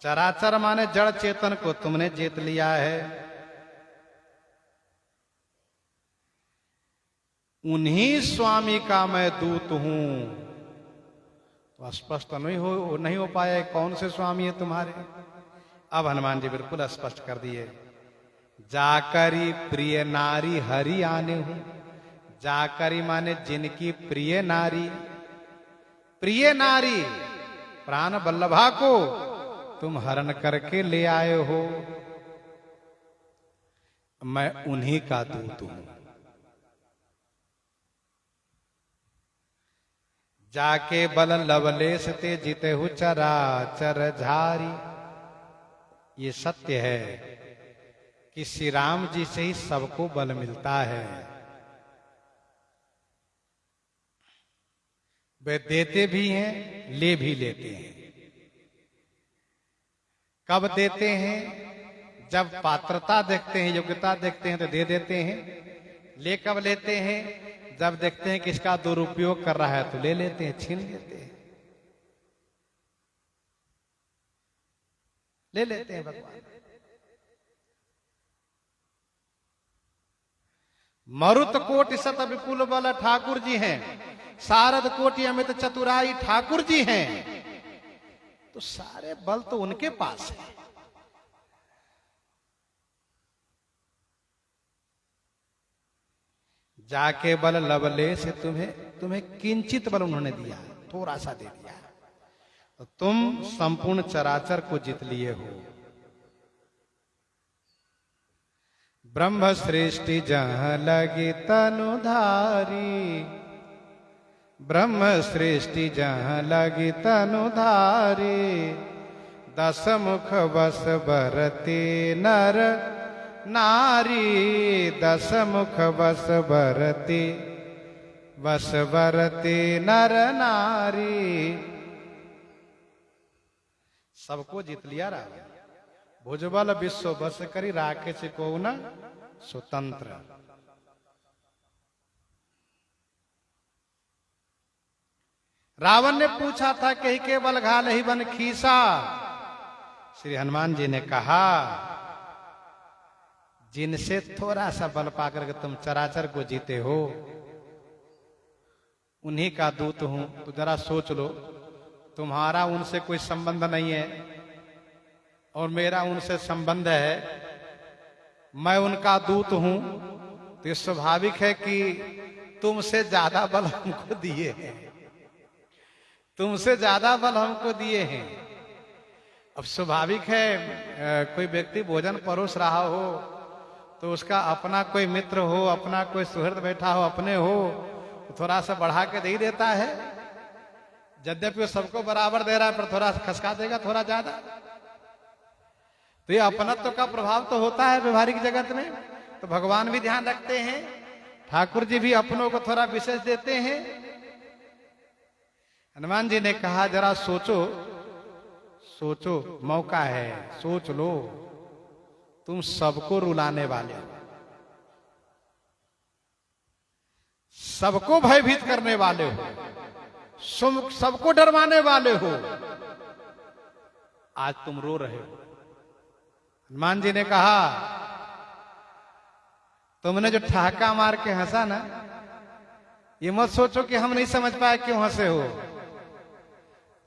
चराचर माने जड़ चेतन को तुमने जीत लिया है। उन्हीं स्वामी का मैं दूत हूं। तो स्पष्ट नहीं हो पाया कौन से स्वामी है तुम्हारे। अब हनुमान जी बिल्कुल स्पष्ट कर दिए। जाकरी प्रिय नारी हरि आने हूं। जाकरी माने जिनकी प्रिय नारी, प्रिय नारी प्राण वल्लभा को तुम हरण करके ले आए हो। मैं उन्हीं का दूत हूं। जाके बल लवलेश ते जीते हु चराचर झारी। ये सत्य है कि श्री राम जी से ही सबको बल मिलता है। वे देते भी हैं, ले भी लेते हैं। कब देते हैं? जब पात्रता देखते हैं, योग्यता देखते हैं तो दे देते हैं। ले कब लेते हैं? जब देखते हैं कि इसका दुरुपयोग कर रहा है तो ले लेते हैं, छीन लेते हैं, ले लेते हैं। भगवान मरुत कोटि सत विपुल बल ठाकुर जी हैं। सारद कोटि अमित चतुराई ठाकुर जी हैं। तो सारे बल तो उनके पास है। जाके बल लवलेश तुम्हें किंचित बल उन्होंने दिया, थोड़ा सा दे दिया, तो तुम संपूर्ण चराचर को जीत लिए हो। ब्रह्म सृष्टि जहां लगी तनुधारी। ब्रह्म सृष्टि जहां लगी तनुधारी। दस मुख बस बरती नर नारी। दस मुख बस बरती नर नारी। सबको जीत लिया राम। भुजबल विश्व बस करी राखे से को न स्वतंत्र। रावण ने पूछा था कही के बल घाल ही बन खीसा। श्री हनुमान जी ने कहा जिनसे थोड़ा सा बल पाकर के तुम चराचर को जीते हो उन्हीं का दूत हूं। तो जरा सोच लो, तुम्हारा उनसे कोई संबंध नहीं है और मेरा उनसे संबंध है। मैं उनका दूत हूं तो ये स्वाभाविक है कि तुमसे ज्यादा बल हमको दिए हैं। तुमसे ज्यादा बल हमको दिए हैं। अब स्वाभाविक है कोई व्यक्ति भोजन परोस रहा हो तो उसका अपना कोई मित्र हो, अपना कोई सुहृद बैठा हो, अपने हो, तो थोड़ा सा बढ़ा के दे ही देता है। यद्यपि वो सबको बराबर दे रहा है पर थोड़ा खसका देगा, थोड़ा ज्यादा। तो ये अपनत्व का प्रभाव तो होता है व्यवहारिक जगत में। तो भगवान भी ध्यान रखते हैं, ठाकुर जी भी अपनों को थोड़ा विशेष देते हैं। हनुमान जी ने कहा जरा सोचो, सोचो, मौका है, सोच लो। तुम सबको रुलाने वाले हो, सबको भयभीत करने वाले हो, सबको डरवाने वाले हो। आज तुम रो रहे हो। हनुमान जी ने कहा तुमने जो ठहाका मार के हंसा ना, ये मत सोचो कि हम नहीं समझ पाए क्यों हंसे हो।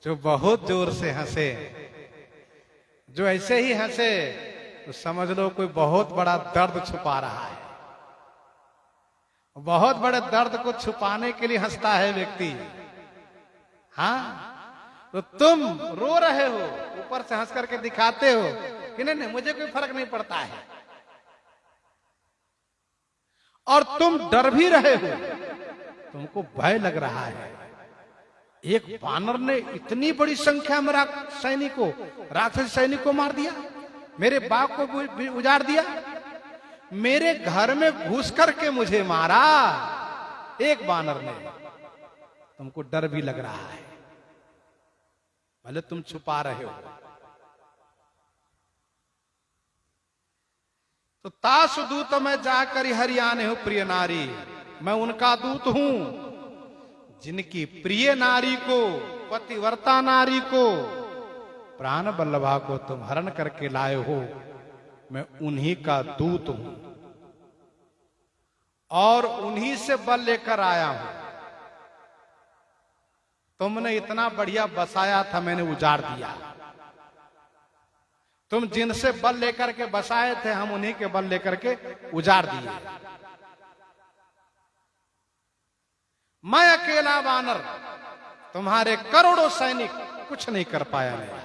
जो बहुत जोर से हंसे, जो ऐसे ही हंसे, तो समझ लो कोई बहुत बड़ा दर्द छुपा रहा है। बहुत बड़े दर्द को छुपाने के लिए हंसता है व्यक्ति। हाँ, तो तुम रो रहे हो, ऊपर से हंस करके दिखाते हो कि नहीं नहीं मुझे कोई फर्क नहीं पड़ता है, और तुम डर भी रहे हो, तुमको भय लग रहा है। एक वानर ने इतनी बड़ी संख्या में राक्षस सैनिक को मार दिया, मेरे बाग को भी उजाड़ दिया, मेरे घर में घुस करके मुझे मारा एक वानर ने। तुमको डर भी लग रहा है, भले तुम छुपा रहे हो। तो तासु दूत मैं जाकर हरियाणे हूं प्रिय नारी, मैं उनका दूत हूं जिनकी प्रिय नारी को, पतिव्रता नारी को, प्राण बल्लभा को तुम हरण करके लाए हो। मैं उन्हीं का दूत हूं और उन्हीं से बल लेकर आया हूं। तुमने इतना बढ़िया बसाया था, मैंने उजाड़ दिया। तुम जिनसे बल लेकर के बसाए थे, हम उन्हीं के बल लेकर के उजाड़ दिए। मैं अकेला वानर, तुम्हारे करोड़ों सैनिक कुछ नहीं कर पाया मेरा।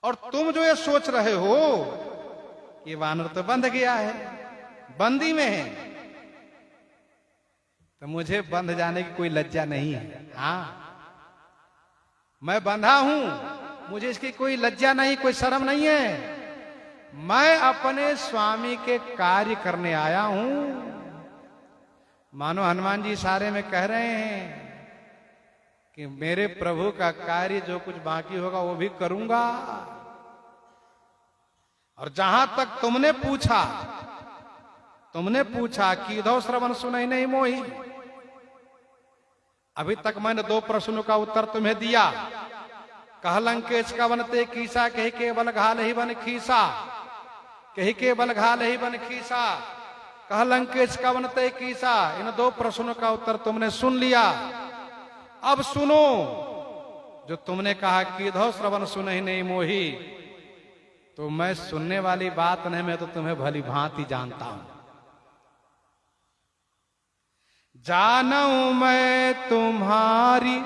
और तुम जो ये सोच रहे हो कि वानर तो बंध गया है, बंदी में है, तो मुझे बंध जाने की कोई लज्जा नहीं है। हाँ, मैं बंधा हूं, मुझे इसकी कोई लज्जा नहीं, कोई शर्म नहीं है। मैं अपने स्वामी के कार्य करने आया हूं। मानो हनुमान जी इशारे में कह रहे हैं कि मेरे प्रभु का कार्य जो कुछ बाकी होगा वो भी करूंगा। और जहां तक तुमने पूछा कि दो श्रवण सुनई नहीं मोही, अभी तक मैंने 2 प्रश्नों का उत्तर तुम्हें दिया। कह लंकेश का बनते कीसा, कही के बल घाल ही बन खीसा, कही के बल घाल ही बन खीसा, कह लंकेश का बनते कीसा। इन 2 प्रश्नों का उत्तर तुमने सुन लिया। अब सुनो, जो तुमने कहा कि दो श्रवण सुनई नहीं मोही, तो मैं सुनने वाली बात नहीं, मैं तो तुम्हें भली भांति जानता हूं। जानूं मैं तुम्हारी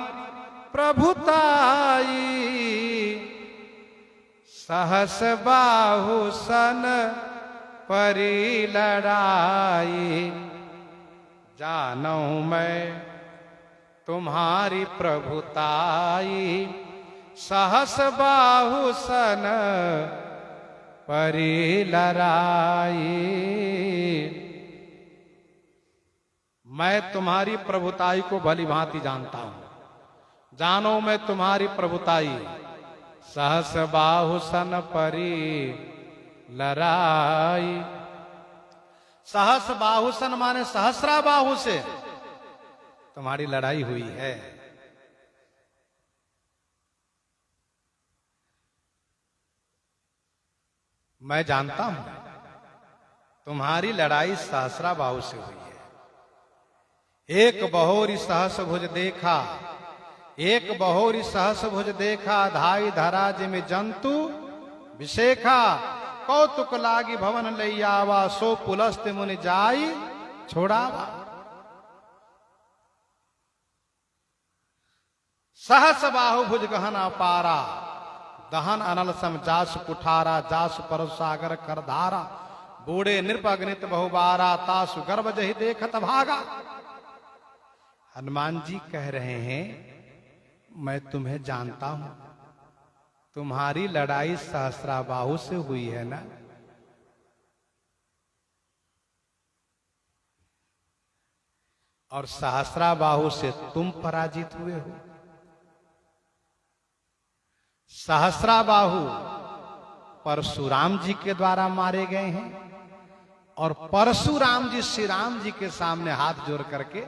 प्रभुताई, सहस बाहु सन परी लड़ाई। जानूं मैं तुम्हारी प्रभुताई, सहस बाहु सन परी लड़ाई। मैं तुम्हारी प्रभुताई को भली भांति जानता हूं। जानो मैं तुम्हारी प्रभुताई, सहस बाहु सन परी लड़ाई। सहस बाहु सन माने सहस्रा बाहु से तुम्हारी लड़ाई हुई है। मैं जानता हूं तुम्हारी लड़ाई सहस्रा बाहु से हुई है। एक बहोरी सहस भुज देखा, एक बहोरी सहस भुज देखा, धाई धराज में जंतु विशेखा। कौतुक लागी भवन लई आवा, सो पुलस्त मुनि जाई छोड़ावा। सहस बाहु भुज गहन अपारा, दहन अनल सम जास कुठारा। जास पर सागर कर धारा, बूढ़े नृपगणित बहुबारा। तासु गर्भ जहि देखत भागा। हनुमान जी कह रहे हैं, मैं तुम्हें जानता हूं, तुम्हारी लड़ाई सहस्रा बाहु से हुई है ना। और सहस्रा बाहु से तुम पराजित हुए हो। सहस्रा बाहु परशुराम जी के द्वारा मारे गए हैं, और परशुराम जी श्री राम जी के सामने हाथ जोड़ करके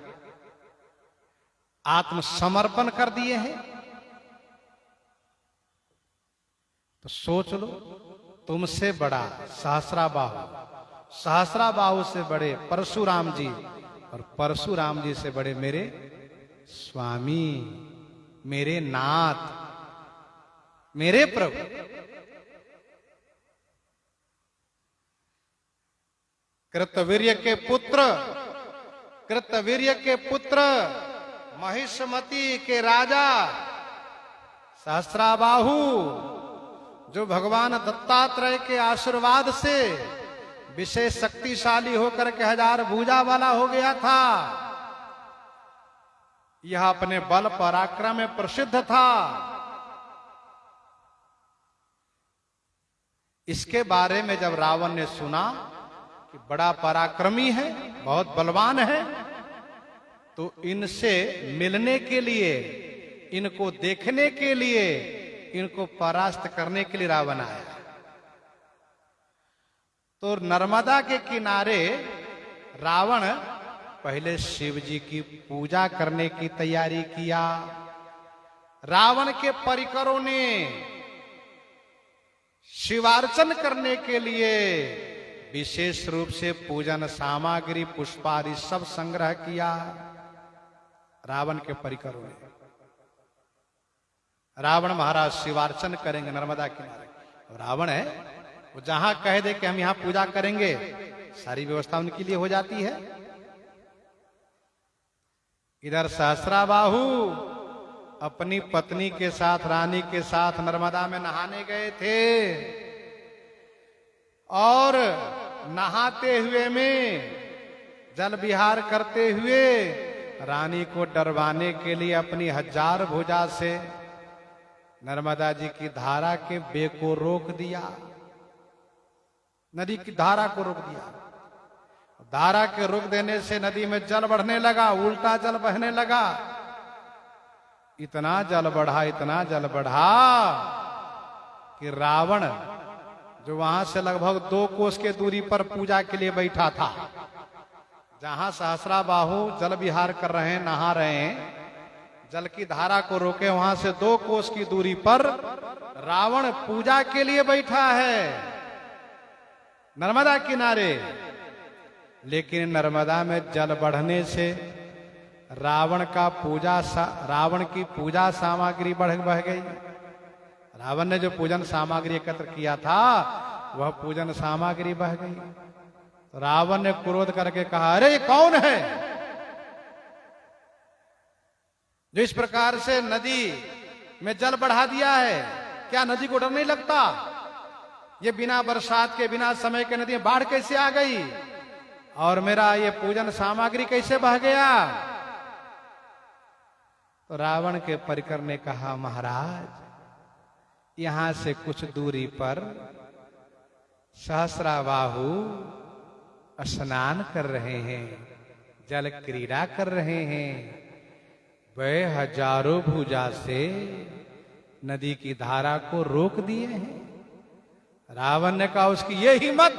आत्मसमर्पण कर दिए हैं। तो सोच लो, तुमसे बड़ा सहस्रा बाहु से बड़े परशुराम जी, और परशुराम जी से बड़े मेरे स्वामी, मेरे नाथ, मेरे प्रभु। कृतवीर्य के पुत्र महिष्मति के राजा सहस्राबाहु, जो भगवान दत्तात्रेय के आशीर्वाद से विशेष शक्तिशाली होकर के 1000 भुजा वाला हो गया था, यह अपने बल पराक्रम में प्रसिद्ध था। इसके बारे में जब रावण ने सुना कि बड़ा पराक्रमी है, बहुत बलवान है, तो इनसे मिलने के लिए, इनको देखने के लिए, इनको परास्त करने के लिए रावण आया। तो नर्मदा के किनारे रावण पहले शिव जी की पूजा करने की तैयारी किया। रावण के परिकरों ने शिवार्चन करने के लिए विशेष रूप से पूजन सामग्री, पुष्पादि सब संग्रह किया। रावण के परिकरों ने, रावण महाराज शिवार्चन करेंगे नर्मदा किनारे। रावण है, वो जहां कह दे कि हम यहां पूजा करेंगे, सारी व्यवस्था उनके लिए हो जाती है। इधर सहस्राबाहु अपनी पत्नी के साथ, रानी के साथ नर्मदा में नहाने गए थे, और नहाते हुए में, जल विहार करते हुए रानी को डरवाने के लिए अपनी 1000 भुजा से नर्मदा जी की धारा के बेग को रोक दिया, नदी की धारा को रोक दिया। धारा के रोक देने से नदी में जल बढ़ने लगा, उल्टा जल बहने लगा। इतना जल बढ़ा कि रावण, जो वहां से लगभग 2 कोस के दूरी पर पूजा के लिए बैठा था, जहां सहस्राबाहु जल विहार कर रहे हैं, नहा रहे हैं, जल की धारा को रोके वहां से 2 कोस की दूरी पर रावण पूजा के लिए बैठा है नर्मदा किनारे। लेकिन नर्मदा में जल बढ़ने से रावण की पूजा सामग्री बह गई। रावण ने जो पूजन सामग्री एकत्र किया था, वह पूजन सामग्री बह गई। तो रावण ने क्रोध करके कहा, अरे ये कौन है जो इस प्रकार से नदी में जल बढ़ा दिया है? क्या नदी को डर नहीं लगता? ये बिना बरसात के, बिना समय के नदी में बाढ़ कैसे आ गई, और मेरा ये पूजन सामग्री कैसे बह गया? तो रावण के परिकर ने कहा, महाराज, यहां से कुछ दूरी पर सहस्राबाहु स्नान कर रहे हैं, जल क्रीड़ा कर रहे हैं। वह 1000 भुजा से नदी की धारा को रोक दिए हैं। रावण ने कहा, उसकी ये हिम्मत!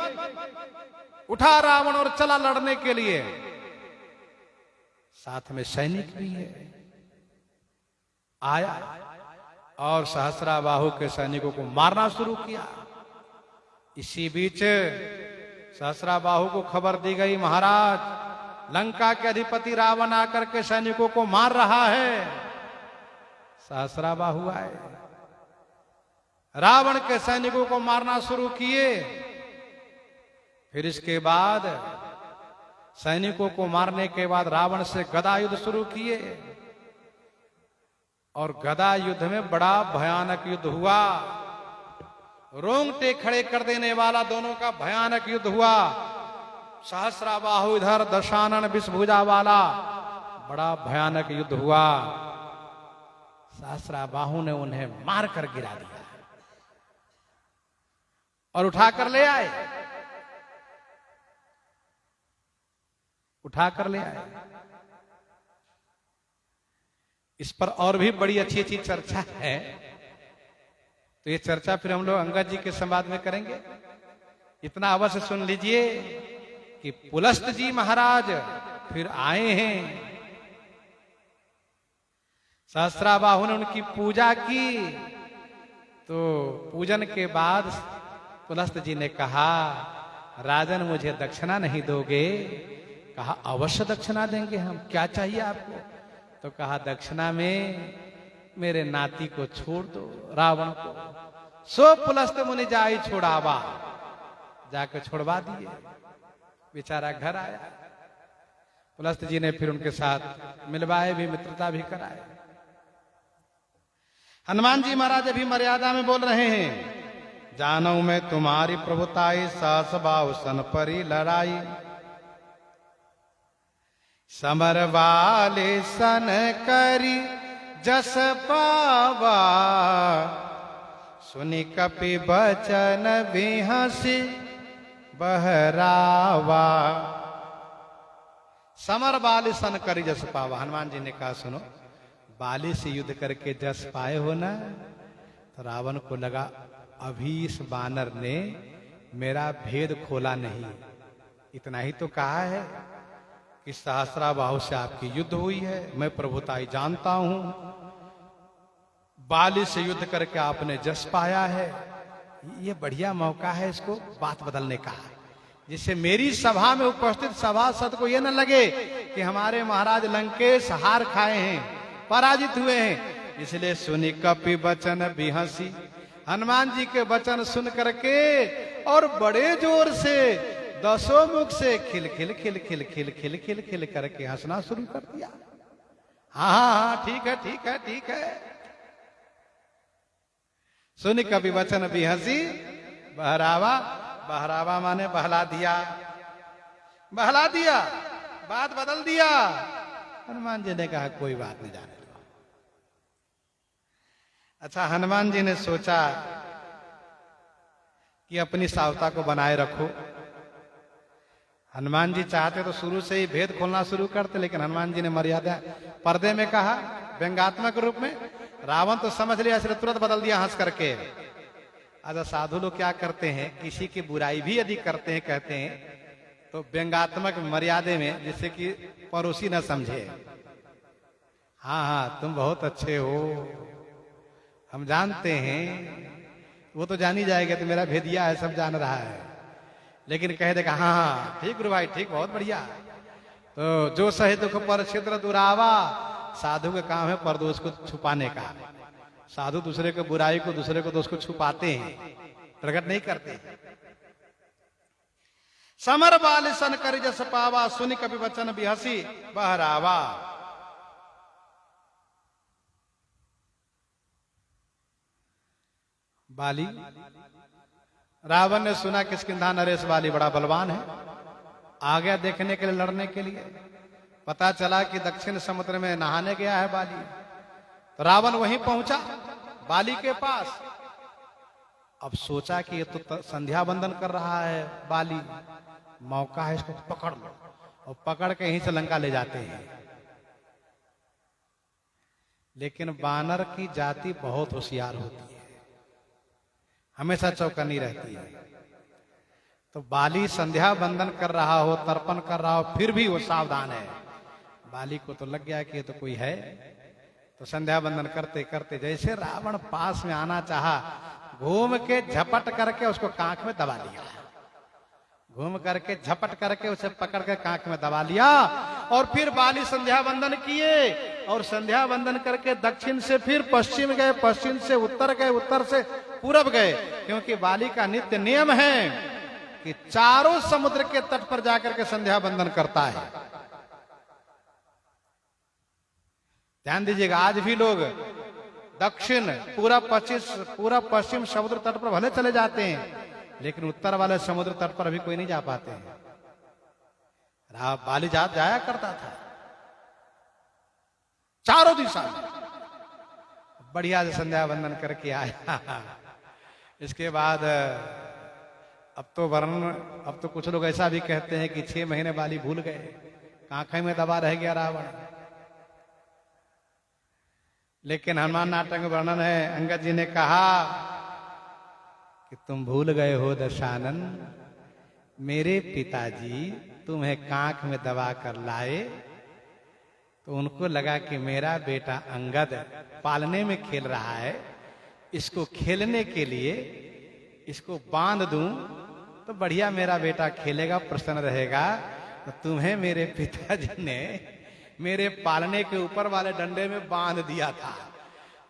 उठा रावण और चला लड़ने के लिए। साथ में सैनिक भी है। आया और सहस्राबाहु के सैनिकों को मारना शुरू किया। इसी बीच सहस्राबाहु को खबर दी गई, महाराज, लंका के अधिपति रावण आकर के सैनिकों को मार रहा है। सहस्राबाहु आए, रावण के सैनिकों को मारना शुरू किए। फिर इसके बाद सैनिकों को मारने के बाद रावण से गदा युद्ध शुरू किए, और गदा युद्ध में बड़ा भयानक युद्ध हुआ। रोंगटे खड़े कर देने वाला दोनों का भयानक युद्ध हुआ। सहस्राबाहु इधर, दशानन विषभुजा वाला, बड़ा भयानक युद्ध हुआ। सहस्राबाहु ने उन्हें मारकर गिरा दिया और उठाकर ले आए, इस पर और भी बड़ी अच्छी अच्छी चर्चा है, तो ये चर्चा फिर हम लोग अंगद जी के संवाद में करेंगे। इतना अवश्य सुन लीजिए कि पुलस्त जी महाराज फिर आए हैं। सहस्राबाहु ने उनकी पूजा की, तो पूजन के बाद पुलस्त जी ने कहा, राजन, मुझे दक्षिणा नहीं दोगे? कहा, अवश्य दक्षिणा देंगे हम, क्या चाहिए आपको? तो कहा, दक्षिणा में मेरे नाती को छोड़ दो, रावण को। सो पुलस्त मुनि जाई छोड़ावा, जाकर छोड़वा दिए। बेचारा घर आया। पुलस्त जी ने फिर उनके साथ मिलवाए भी, मित्रता भी कराए। हनुमान जी महाराज अभी मर्यादा में बोल रहे हैं, जानू मैं तुम्हारी प्रभुताई, सास बाहु सन परी लड़ाई, समर वाले सन करी जस पावा, सुनि कपि बचन बिहसी बहरावा। समर बाली सन करी जस पावा। हनुमान जी ने कहा, सुनो, बाली से युद्ध करके जस पाए हो ना। तो रावण को लगा अभी इस बानर ने मेरा भेद खोला नहीं। इतना ही तो कहा है कि सहस्राबाहु से आपकी युद्ध हुई है, मैं प्रभुताई जानता हूं, बाली से युद्ध करके आपने जस पाया है। ये बढ़िया मौका है इसको बात बदलने का, जिससे मेरी सभा में उपस्थित सभासद को यह न लगे कि हमारे महाराज लंकेश हार खाए हैं, पराजित हुए हैं। इसलिए सुनि कपि बचन बिहसी, हनुमान जी के वचन सुन करके और बड़े जोर से दसों मुख से खिल खिल खिल खिल खिल खिल खिल खिल करके हंसना शुरू कर दिया। हाँ हाँ हाँ, ठीक है ठीक है ठीक है। सुनि कपि वचन बिहसी बहरावा। बहरावा माने बहला दिया, बहला दिया, बात बदल दिया। हनुमान जी ने कहा कोई बात नहीं, जाने दो। अच्छा, हनुमान जी ने सोचा कि अपनी सावता को बनाए रखो। हनुमान जी चाहते तो शुरू से ही भेद खोलना शुरू करते, लेकिन हनुमान जी ने मर्यादा पर्दे में कहा, व्यंगात्मक रूप में। रावण तो समझ लिया, इसलिए तुरंत बदल दिया हंस करके। अच्छा, साधु लोग क्या करते हैं, किसी की बुराई भी यदि करते हैं, कहते हैं तो व्यंगात्मक मर्यादे में, जिससे कि पड़ोसी न समझे। हाँ हाँ, तुम बहुत अच्छे हो, हम जानते हैं। वो तो जान ही जाएगा तो मेरा भेदिया है, सब जान रहा है। लेकिन कह देगा हाँ हाँ ठीक गुरु भाई ठीक, बहुत बढ़िया। तो जो सहे दुख पर छिद्र दुरावा, साधु का काम है परदोष को छुपाने का। साधु दूसरे को बुराई को, दूसरे को दोष को छुपाते हैं, प्रकट नहीं करते। समर बाल सन कर जस पावा, सुनि कपि बचन बिहसी बहरावा। बाली, रावण ने सुना किष्किंधा नरेश बाली बड़ा बलवान है, आ गया देखने के लिए, लड़ने के लिए। पता चला कि दक्षिण समुद्र में नहाने गया है बाली। तो रावण वहीं पहुंचा बाली के पास। अब सोचा कि ये तो संध्या बंदन कर रहा है बाली, मौका है, इसको पकड़ लो। और पकड़ के यहीं से लंका ले जाते हैं। लेकिन बानर की जाति बहुत होशियार होती है, हमेशा चौकन्नी रहती है। तो बाली संध्या बंदन कर रहा हो, तर्पण कर रहा हो, फिर भी वो सावधान है। बाली को तो लग गया कि ये तो कोई है। तो संध्या बंदन करते करते जैसे रावण पास में आना चाहा, घूम के झपट करके उसको कांख में दबा लिया। घूम करके झपट करके उसे पकड़ के कांख में दबा लिया। और फिर बाली संध्या बंदन किए, और संध्या बंदन करके दक्षिण से फिर पश्चिम गए, पश्चिम से उत्तर गए, उत्तर से पूरब गए। क्योंकि बाली का नित्य नियम है कि चारों समुद्र के तट पर जाकर के संध्या बंदन करता है। ध्यान दीजिएगा, आज भी लोग दक्षिण पूरा पश्चिम समुद्र तट पर भले चले जाते हैं, लेकिन उत्तर वाले समुद्र तट पर अभी कोई नहीं जा पाते हैं। बाली जाया करता था चारों दिशा में, बढ़िया से संध्या बंदन करके आया। इसके बाद अब तो कुछ लोग ऐसा भी कहते हैं कि 6 महीने बाली भूल गए, कांखे में दबा रह गया रावण। लेकिन हनुमान नाटक में वर्णन है, अंगद जी ने कहा कि तुम भूल गए हो दशानन, मेरे पिताजी तुम्हें कांख में दबा कर लाए, तो उनको लगा कि मेरा बेटा अंगद पालने में खेल रहा है, इसको खेलने के लिए इसको बांध दूं तो बढ़िया मेरा बेटा खेलेगा, प्रसन्न रहेगा। तो तुम्हें मेरे पिताजी ने मेरे पालने के ऊपर वाले डंडे में बांध दिया था,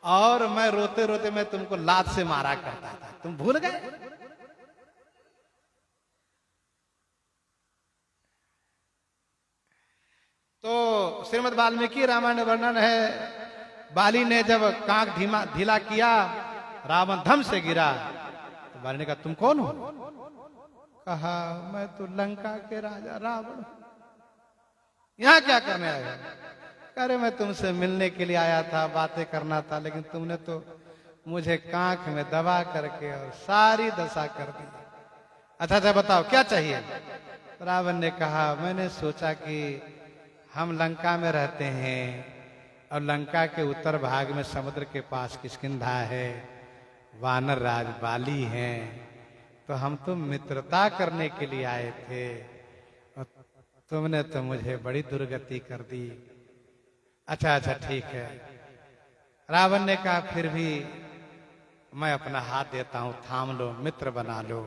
और मैं रोते रोते मैं तुमको लात से मारा करता था, तुम भूल गए। तो श्रीमद् वाल्मीकि रामायण वर्णन है, बाली ने जब कांख ढीला किया, रावण धम से गिरा। तो बाली ने कहा तुम कौन हो? कहा मैं तो लंका के राजा रावण हूं। यहां क्या करने आया? अरे मैं तुमसे मिलने के लिए आया था, बातें करना था, लेकिन तुमने तो मुझे कांख में दबा करके और सारी दशा कर दी। अच्छा बताओ क्या चाहिए? रावण ने कहा मैंने सोचा कि हम लंका में रहते हैं और लंका के उत्तर भाग में समुद्र के पास किष्किंधा है, वानर राज बाली हैं, तो हम तो मित्रता करने के लिए आए थे और तुमने तो मुझे बड़ी दुर्गति कर दी। अच्छा ठीक है। रावण ने कहा फिर भी मैं अपना हाथ देता हूं, थाम लो, मित्र बना लो।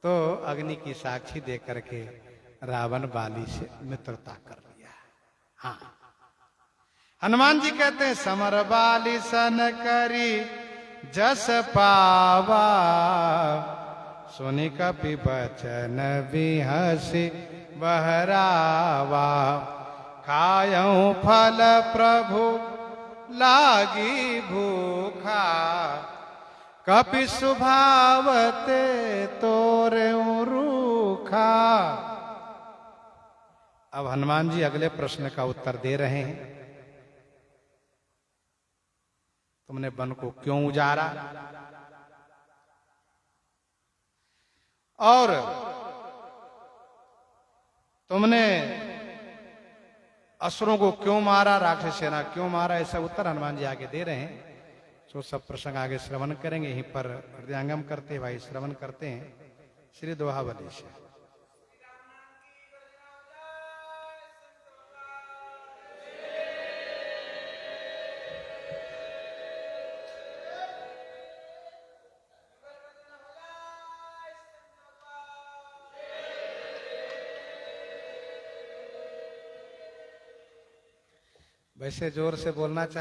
तो अग्नि की साक्षी दे करके रावण बाली से मित्रता कर लिया। हाँ, हनुमान जी कहते हैं समर बाली सन करी जस पावा, सुनि कपि बचन बिहसि बहरावा, खायऊ फल प्रभु लागी भूखा, कपि सुभावते तोरे रूखा। अब हनुमान जी अगले प्रश्न का उत्तर दे रहे हैं। तुमने वन को क्यों उजाड़ा और तुमने असुरों को क्यों मारा, राक्षस सेना क्यों मारा, ऐसा उत्तर हनुमान जी आगे दे रहे हैं। तो सब प्रसंग आगे श्रवण करेंगे। यहीं पर हृदयंगम करते भाई श्रवण करते हैं श्री दोहावली से। वैसे जोर से बोलना चाहिए।